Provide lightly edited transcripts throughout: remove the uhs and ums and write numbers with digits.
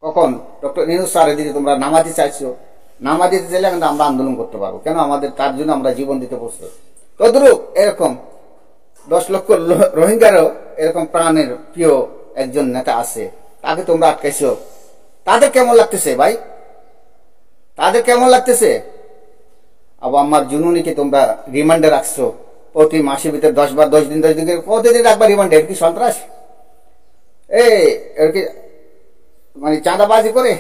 কখন ডক্টর ইউনূস স্যারের দিকে তোমরা নামা দিতে চাইছো, নামা দিতে চাইলে কিন্তু আমরা আন্দোলন করতে পারবো, কেন আমাদের তার জন্য আমরা জীবন দিতে প্রস্তুত। তদ্রূপ এরকম 10 লক্ষ রোহিঙ্গারও এরকম প্রাণের প্রিয় একজন নেতা আছে, তাকে তোমরা আটকাইছো। তাদের কেমন লাগতেছে ভাই, তাদের কেমন লাগতেছে? আবার আমার জুনুনিকে তোমরা রিমান্ডে রাখছো প্রতি মাসের ভিতরে 10 বার 10 দিন করে কতদিন রাখবা রিমান্ডে? এর কি সন্ত্রাস? এর কি মানে চাঁদাবাজি করে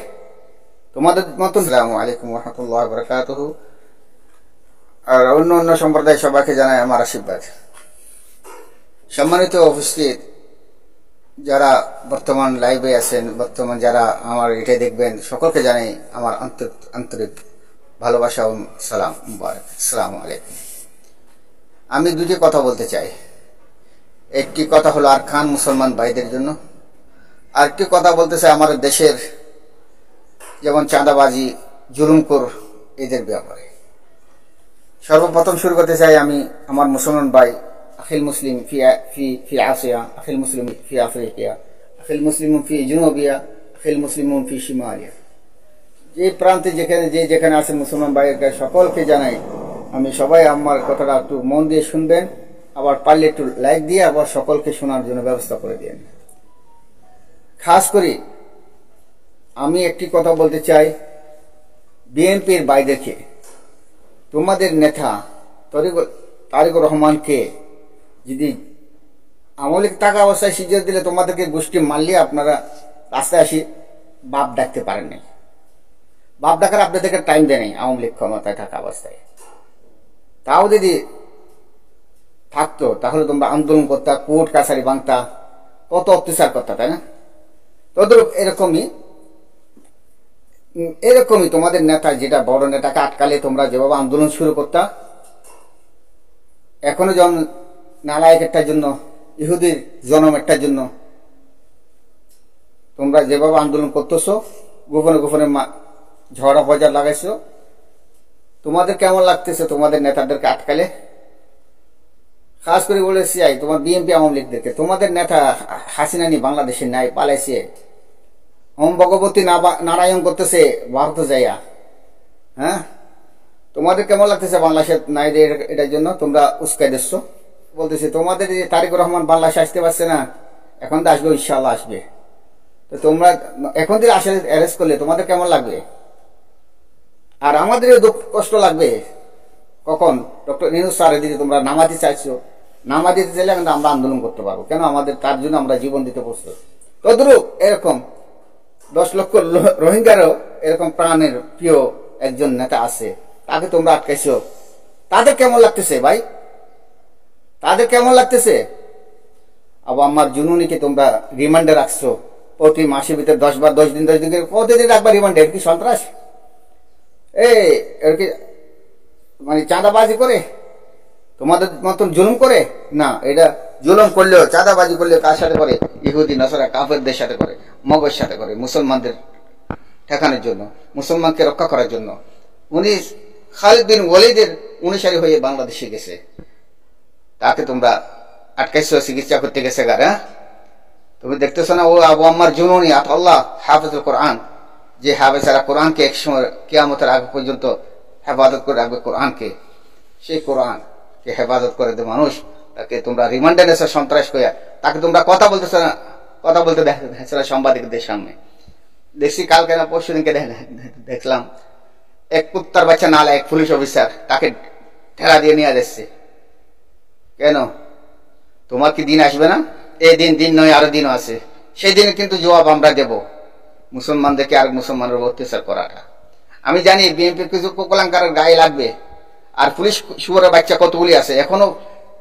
তোমাদের মতন? আসসালামু আলাইকুম ওয়া রাহমাতুল্লাহি ওয়া বারাকাতুহু। আর অন্য সম্প্রদায় সবাইকে জানাই আমার আশীর্বাদ। সম্মানিত উপস্থিত যারা বর্তমান লাইভে আছেন, বর্তমান যারা আমার এটা দেখবেন, সকলকে জানাই আমার আন্তরিক ভালোবাসা ও সালাম মুবারক। আসসালামু আলাইকুম। আমি দুটি কথা বলতে চাই। একটি কথা হলো আরকান মুসলমান ভাইদের জন্য, আরেকটি কথা বলতে চাই আমার দেশের যেমন চাঁদাবাজি জুলুমখোর এদের ব্যাপারে। সর্বপ্রথম শুরু করতে চাই আমি আমার মুসলমান ভাই আখিল মুসলিম ফি আসিয়া, আখিল মুসলিম ফি আফ্রিকা, আখিল মুসলিম ফি জুনুবিয়া, আখিল মুসলিম ফি শিমালিয়া। যে প্রান্তে যেখানে আছে মুসলমান ভাইয়ের সকলকে জানাই আমি, সবাই আমার কথাটা একটু মন দিয়ে শুনবেন, আবার পারলে একটু লাইক দিয়ে আবার সকলকে শোনার জন্য ব্যবস্থা করে দিন। খাস করে আমি একটি কথা বলতে চাই, বিএনপির ভাইদেরকে, তোমাদের নেতা তারেকুর রহমানকে যদি আওয়ামী লীগ থাকা অবস্থায় সিজা দিলে তোমাদেরকে গোষ্ঠী মারলে আপনারা রাস্তায় আসি বাপ ডাকতে পারেন নাই। বাপ ডাকার আপনাদেরকে টাইম দেয় নাই আওয়ামী লীগ ক্ষমতায় থাকা অবস্থায়। তাও যদি থাকতো তাহলে তোমরা আন্দোলন করতা, কোর্ট কাছারি ভাঙতা, কত অত্যাচার করতা, তাই না? তদ্রূপ এরকমই তোমাদের নেতা, যেটা বড় নেতাকে আটকালে তোমরা যেভাবে আন্দোলন শুরু করতা, এখনো যেমন নালায়ক একটার জন্য, ইহুদির জনম একটার জন্য তোমরা যেভাবে আন্দোলন করতেছো, গোপনে গোপনে ঝড়া বাজার লাগাইছো, তোমাদের কেমন লাগতেছে তোমাদের নেতাদেরকে আটকালে? খাস করে বলেছি তোমার বিএনপি আওয়ামী লীগদেরকে, তোমাদের নেতা হাসিনা নি বাংলাদেশে নাই, পালাইছে, ওম ভগবতী নারায়ণ করতেছে ভারত যাইয়া। হ্যাঁ, তোমাদের কেমন লাগতেছে বাংলাদেশের নাই এটার জন্য তোমরা উস্কাই দিচ্ছ? বলতেছে তোমাদের তারেকুর রহমান বাংলাদেশে আসতে পারছে না, এখন তো আসবে, ইনশাআল্লাহ আসবে। তো তোমরা এখন থেকে আসলে অ্যারেস্ট করলে তোমাদের কেমন লাগবে? আর আমাদের দুঃখ কষ্ট লাগবে কখন ডক্টর ইউনূস স্যারের দিকে তোমরা নামা দিতে চাইছো, নামা দিতে চাইলে কিন্তু আমরা আন্দোলন করতে পারবো, কেন আমাদের তার জন্য আমরা জীবন দিতে প্রস্তুত। তদ্রূপ এরকম 10 লক্ষ রোহিঙ্গারও এরকম প্রাণের প্রিয় একজন নেতা আছে, তাকে তোমরা আটকাইছো। তাদের কেমন লাগতেছে ভাই, তাদের কেমন লাগতেছে? আবার আমার জুনুনিকে তোমরা রিমান্ডে রাখছো প্রতি মাসের ভিতরে 10 বার 10 দিন করে কতদিন রাখবা রিমান্ডে? এর কি সন্ত্রাস? এর কি মানে চাঁদাবাজি করে তোমাদের মতন জুলুম করে? না, এটা জুলুম করলেও চাঁদাবাজি করলেও কার সাথে করে? ইহুদি নাসারা কাফেরদের সাথে করে, মগজের সাথে করে, মুসলমানদের ঠেকানোর জন্য, মুসলমানকে রক্ষা করার জন্য। উনি খালিদ বিন ওয়ালিদের অনুসারী হয়ে বাংলাদেশে গেছে, তাকে তোমরা আটকাইছো, চিকিৎসা করতে গেছে গার। হ্যাঁ, তুমি দেখতেছো না ও আবু আম্মার জুনুনি আল্লাহ হাফেজুল কোরআন, যে হাফেজরা কোরআনকে এক সময় কিয়ামতের আগে পর্যন্ত হেফাজত করে রাখবে কোরআনকে, সেই কোরআনকে হেফাজত করে দে মানুষ, তাকে তোমরা রিমান্ডে নেছো সন্ত্রাস করে। তাকে তোমরা কথা বলতেছো না, কথা বলতে দেখছিল সাংবাদিকদের সামনে। দেখছি কালকে না পরশু দিনকে দেখলাম এক কুত্তার বাচ্চা নালায়ক পুলিশ অফিসার, তাকে ঠেলা দিয়ে নিয়ে যাচ্ছে। কেন? তোমার কি দিন আসবে না? এই দিন নয়, আরো দিনও আছে। সেই দিনে কিন্তু জবাব আমরা দেব মুসলমানদেরকে আর মুসলমানের অত্যাচার করাটা। আমি জানি বিএনপির কিছু কোকলাঙ্কারের গায়ে লাগবে, আর পুলিশ শুয়োরের বাচ্চা কতগুলি আছে, এখনো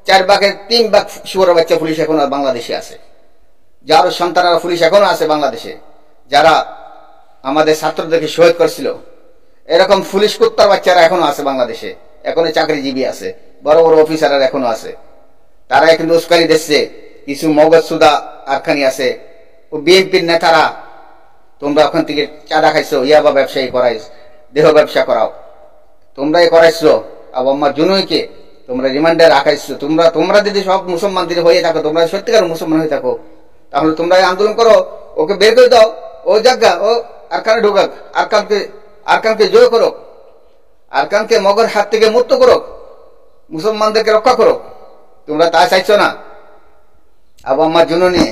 4 ভাগের 3 ভাগ শুয়োরের বাচ্চা পুলিশ এখনো বাংলাদেশে আছে, যার সন্তানেরা পুলিশ এখনো আছে বাংলাদেশে, যারা আমাদের ছাত্রদেরকে শহীদ করছিল। এরকম পুলিশ কুত্তার বাচ্চারা এখনো আছে বাংলাদেশে, এখনো চাকরিজীবী আছে, বড় বড় অফিসাররা এখনো আছে। তারা কিন্তু উস্কানি দিচ্ছে, কিছু মগজ সুদা আরখানি আছে, ও বিএনপির নেতারা। তোমরা ওখান থেকে চাঁদা খাইছো, ইয়াবা ব্যবসায়ী করাই, দেহ ব্যবসা করাও, তোমরাই করাইছো। আবার আমার জুনুইকে তোমরা রিমান্ডে রাখাইছো। তোমরা যদি সব মুসলমানদের হয়ে থাকো, তোমরা সত্যিকার মুসলমান হয়ে থাকো, তাহলে তোমরা আন্দোলন করো, ওকে বের করে দাও, ও জাগা ও আরকানে ঢোকাক, আরকানকে জয় করো, আরকানকে মগর হাত থেকে মুক্ত করো, মুসলমানদেরকে রক্ষা করো। তোমরা তা চাইছো না। আবু আম্মার জননী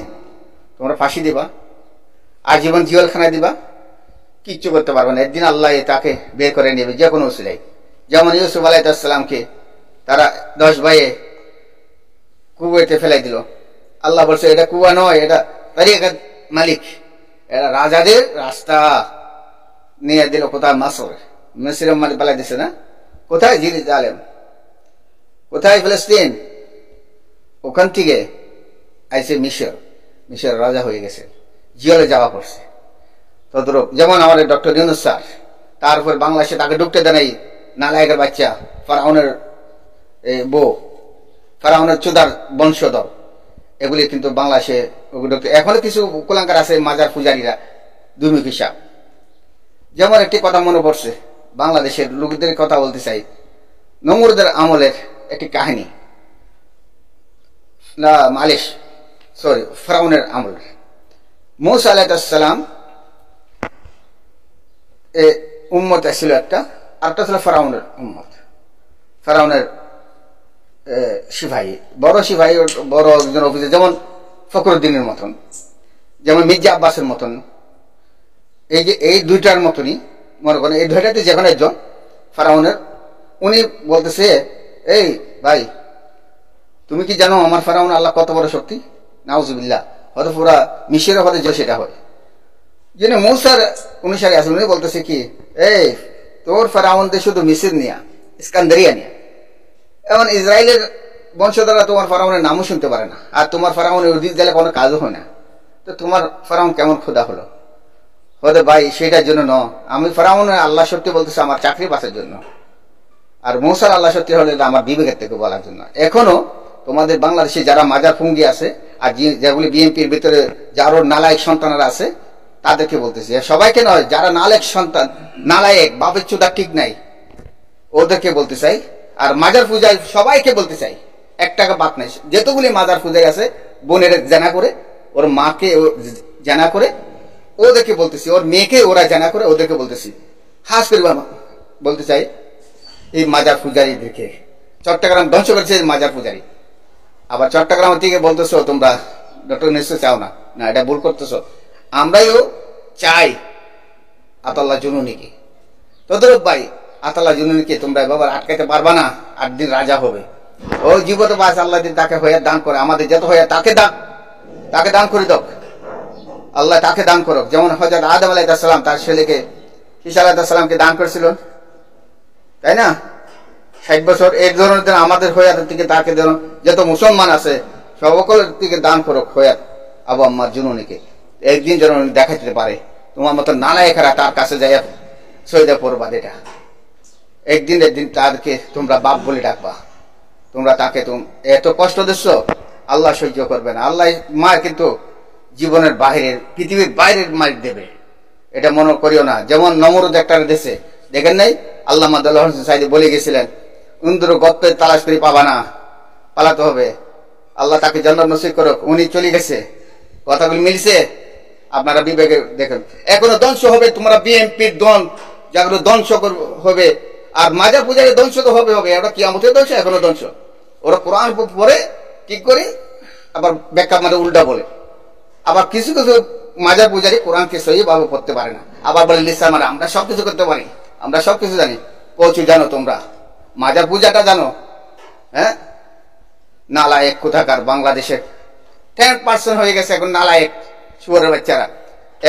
তোমরা ফাঁসি দিবা, আজীবন জিওলখানায় দিবা, কিচ্ছু করতে পারবে না। একদিন আল্লাহ তাকে বের করে নেবে যে কোনো উসিলায়। যেমন ইউসুফ আলাইহিসসালামকে তারা 10 ভাইয়ে কুয়াতে ফেলাই দিল। আল্লাহ বলছে এটা কুয়া নয়, এটা তারিকাত মালিক, এটা রাজাদের রাস্তা। নিয়ে দিল কোথায়? মিসরের মালিক পালাই দিছে না? কোথায়? জেরুজালেম। কোথায়? ফিলিস্তিন। ওখান থেকে আইসে মিশর রাজা হয়ে গেছে, জিওলে যাওয়া পড়ছে। তদ্রুপ যেমন আমাদের ডক্টর ইউনূস স্যার, তারপর বাংলাদেশে তাকে ঢুকতে দেয় নাই নালায়েকের বাচ্চা, ফেরাউনের বউ, ফেরাউনের চুদার বংশধর, এগুলি কিন্তু বাংলাদেশে এখনো কিছু কুলাঙ্কার আছে, মাজার পূজারীরা দুর্মুখী সাপ। যেমন একটি কথা মনে পড়ছে, বাংলাদেশের লোকদের কথা বলতে চাই। নমরুদের আমলের একটি কাহিনী, না মালিশ সরি ফেরাউনের আমল। মূসা আলাইহিস সালাম উম্মত ছিল একটা, আরেকটা ছিল ফেরাউনের উম্মত। ফেরাউনের সিপাহী, বড় সিপাহী, বড় একজন অফিসার, যেমন ফখরুদ্দিনের মতন, যেমন মির্জা আব্বাসের মতন। এই যে এই দুইটার মতনই মনে করেন, এই দুইটাতে যে কোনো একজন ফেরাউনের। উনি বলতেছে, এই ভাই তুমি কি জানো আমার ফেরাউন আল্লাহ কত বড় শক্তি? নাউজুবিল্লাহ, হয়তো পুরা মিশরের হতে যে সেটা হয়। যিনি মূসার অনুসারী আছেন উনি বলতেছে কি, এই তোর ফেরাউনদের শুধু মিশর নিয়া, ইস্কান্দারিয়া নিয়া, এমন ইসরায়েলের বংশধররা তোমার ফেরাউনের নামও শুনতে পারে না, আর তোমার ফেরাউনের অধিক গেলে কোনো কাজও হয় না, তো তোমার ফেরাউন কেমন খোদা হলো? হতে ভাই সেটার জন্য ন, আমি ফেরাউনের আল্লাহ সত্যি বলতেছি আমার চাকরি বাঁচার জন্য, আর মূসার আল্লাহ সত্যি হলে আমার বিবেকের থেকে বলার জন্য। এখনো তোমাদের বাংলাদেশে যারা মাজার ফুঙ্গি আছে, আর যেগুলি বিএনপির ভিতরে যারও নালায়েক সন্তানরা আছে, তাদেরকে বলতেছি, সবাইকে নয়, যারা নালায়েক সন্তান, নালায়েক বাপের চোদা ঠিক নাই, ওদেরকে বলতে চাই। আর মাজার পূজায় সবাইকে বলতে চাই, 1 টাকা বাদ নাই। যেতগুলি মাজার পূজায় আছে, বোনের জানা করে, ওর মাকে জানা করে, ওদেরকে বলতেছি, ওর মেয়েকে ওরা জানা করে, ওদেরকে বলতেছি। খাস করে বলতে চাই এই মাজার পূজারীদেরকে, চট্টগ্রাম ধ্বংস করেছে মাজার পূজারী। আবার চট্টগ্রাম থেকে বলতেছো তোমরা ডক্টর নিশ্চয় চাও না, না এটা ভুল করতেছ। আমরাও চাই আতাল্লাহ জুনুনিকে। তদরূপ ভাই আতাল্লাহ জুনুনিকে তোমরা বাবা আটকাইতে পারবা না, 8 দিন রাজা হবে। ও জীবত বাস আল্লাহ দিন তাকে হয়ে দান করে, আমাদের যত হয়ে তাকে দান করে দাও, আল্লাহ তাকে দান করো। যেমন হযরত আদম আলাইহিস সালাম তার ছেলেকে ঈসা আলাইহিস সালামকে দান করেছিলেন, তাই না? 60 বছর। এই ধরনের আমাদের হয়াতের দিকে তাকে যেন যত মুসলমান আছে সকলের দিকে দান করো হয়াত আবু আম্মার জুনুনিকে। একদিন যেন দেখাতে পারে তোমার মতো নালায়েকেরা তার কাছে যাই সইদা পড়বা। এটা একদিন তাদেরকে তোমরা বাপ বলে ডাকবা। তোমরা তাকে এত কষ্ট দিচ্ছ, আল্লাহ সহ্য করবে না। আল্লাহ মার কিন্তু জীবনের বাহিরের, পৃথিবীর বাইরের মার দেবে, এটা মনে করিও না। যেমন নমরুদ একটা দেশে দেখেন নাই, আল্লামা দেলোয়ার হোসেন সাইদি বলে গেছিলেন, ইন্দ্র গপ্পে তালাশ করে পাবা না, পালাতে হবে। আল্লাহ তাকে জান্নাত নসিব করুক। উনি চলে গেছে, কথাগুলি মিলছে। আপনারা বিবেকে দেখেন, এখনো ধ্বংস হবে। তোমরা বিএনপির দল যেগুলো ধ্বংস হবে, আর মাজার পূজারে ধ্বংস তো হবে। ওরা কিয়ামতের ধ্বংস, এখনো ধ্বংস। ওরা কোরআন পড়ে ঠিক করে আবার ব্যাখ্যা মানে উল্টা বলে। আবার কিছু কিছু মাজার পূজারি কোরআনকে সহিভাবে পড়তে পারে না, আবার বলে লিসা মানে আমরা সবকিছু করতে পারি, আমরা সবকিছু জানি। কচু জানো তোমরা, মাজার পূজাটা জানো? হ্যাঁ, নালায়েক কোথাকার। বাংলাদেশের 10% হয়ে গেছে এখন নালায়েক শুয়োরের বাচ্চারা।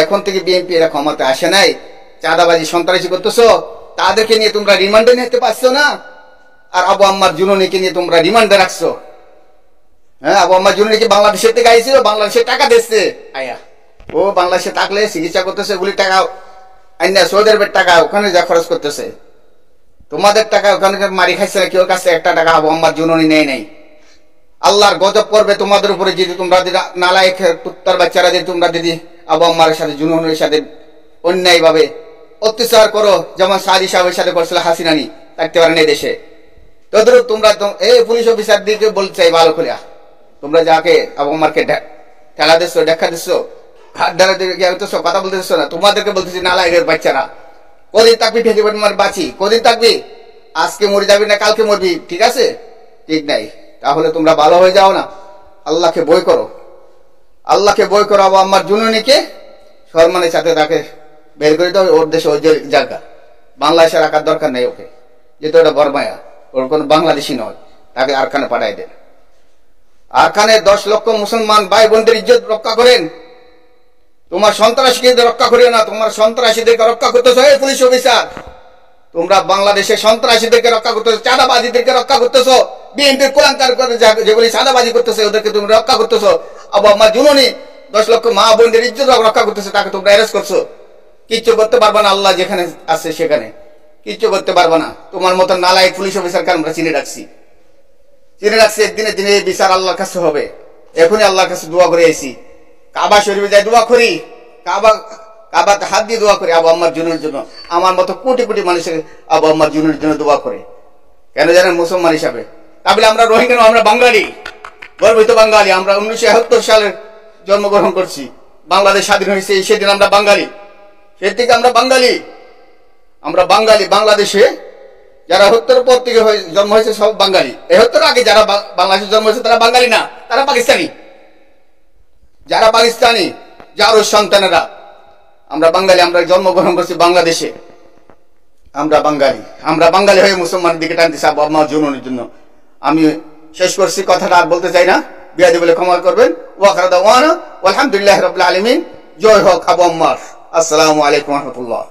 এখন থেকে বিএনপি এরা ক্ষমতা আসে নাই, চাঁদাবাজি সন্ত্রাসী করতেছো, তাদেরকে নিয়ে তোমরা রিমান্ডে নিতে পারছো না। আর আবু আম্মার জুনুনিকে নিয়ে তোমরা রিমান্ডে রাখছো। হ্যাঁ, আবু আম্মার জুনুনিকে বাংলাদেশের থেকে আইছিল, বাংলাদেশের টাকা দিচ্ছে আয়া, ও বাংলাদেশে থাকলে চিকিৎসা করতেছে, ওগুলি টাকা আইনা সৌদি আরবের টাকা ওখানে যা খরচ করতেছে। তোমাদের টাকা ওখানে মারি খাইছে না, কেউ কাছে 1 টাকা আবু আম্মার জুনুনি নেই নাই। আল্লাহর গজব করবে তোমাদের উপরে যদি তোমরা নালায়েক পুত্তার বাচ্চারা যদি তোমরা যদি আবু আম্মারের সাথে জুনুনের সাথে অন্যায় ভাবে অত্যাচার করো, যেমন সাদি সাহেবের সাথে করছিল হাসিনানি, থাকতে পারেন এই দেশে। তদ্রুপ তোমরা এই পুলিশ অফিসার দিকে বলতে চাই ভালো করে, তোমরা যাকে আবু আম্মারকে ঠেলা দিচ্ছ, দেখা দিচ্ছ, হাত ধরে হইতেছ, কথা বলতেছ না। তোমাদেরকে বলতেছি নালায়েকের বাচ্চারা, কদিন থাকবি ফেসবুক বাঁচি, কদিন থাকবি, আজকে মরে যাবি না কালকে মরবি, ঠিক আছে? ঠিক নাই। তাহলে তোমরা ভালো হয়ে যাও না, আল্লাহকে বই করো, আল্লাহকে বই করো। আবু আম্মার জুনুনিকে সম্মানের সাথে তাকে বের করে দাও, ওর দেশে ওই জায়গা বাংলাদেশে রাখার দরকার নেই ওকে, যেহেতু এটা বর্মায়া, ওর কোনো বাংলাদেশি নয়, তাকে আরখানে পাঠাই দেন। আরখানে 10 লক্ষ মুসলমান ভাই বোনদের ইজ্জত রক্ষা করেন, তোমার সন্ত্রাসীদের রক্ষা করিও না, তোমার সন্ত্রাসীদেরকে রক্ষা করতেছো। এই পুলিশ অফিসার, তোমরা বাংলাদেশের সন্ত্রাসীদেরকে রক্ষা করতেছো, চাঁদাবাজিদেরকে রক্ষা করতেছো, বিএনপির কুলাঙ্কার করে যেগুলি চাঁদাবাজি করতেছে ওদেরকে তুমি রক্ষা করতেছো। আবু আম্মা জুনুনি 10 লক্ষ মা বোনদের ইজ্জত রক্ষা করতেছে, তাকে তোমরা অ্যারেস্ট করছো। কিচ্ছু করতে পারবে না, আল্লাহ যেখানে আছে সেখানে কিচ্ছু করতে পারবে না। তোমার মতো নালায়েক পুলিশ অফিসারকে আমরা চিনে রাখছি। একদিনের দিনে এই বিচার আল্লাহর কাছে হবে। এখনই আল্লাহর কাছে দোয়া করে আইছি, কাবা শরীফে যাই দোয়া করি, কাবাতে হাত দিয়ে দোয়া করি আবু আম্মার জুনুনের জন্য। আমার মতো কোটি কোটি মানুষের আবু আম্মার জুনুনের জন্য দোয়া করে, কেন জানেন? মুসলমান হিসাবে। তাহলে আমরা রোহিঙ্গা, আমরা বাঙালি, গর্বিত বাঙালি। আমরা 1971 সালে জন্মগ্রহণ করছি, বাংলাদেশ স্বাধীন হয়েছে সেদিন আমরা বাঙালি, সেই থেকে আমরা বাঙালি। আমরা বাঙালি। বাংলাদেশে যারা 70 পর থেকে জন্ম হয়েছে সব বাঙালি। 71 আগে যারা বাংলাদেশে জন্ম হয়েছে তারা বাঙালি না, তারা পাকিস্তানি। যারা পাকিস্তানি, যার সন্তানেরা, আমরা বাঙালি। আমরা জন্মগ্রহণ করছি বাংলাদেশে, আমরা বাঙালি। আমরা বাঙালি হয়ে মুসলমানের দিকে টানতেছি আবু আম্মা জুনুনের জন্য। আমি শেষ করছি, কথাটা আর বলতে চাই না, বিয়াদি বলে ক্ষমা করবেন। ওয়াখিরু দাওয়ানা আলহামদুলিল্লাহি রাব্বিল আলামিন। জয় হোক আবু আম্মার। আসসালামু আলাইকুম ওয়া রাহমাতুল্লাহ।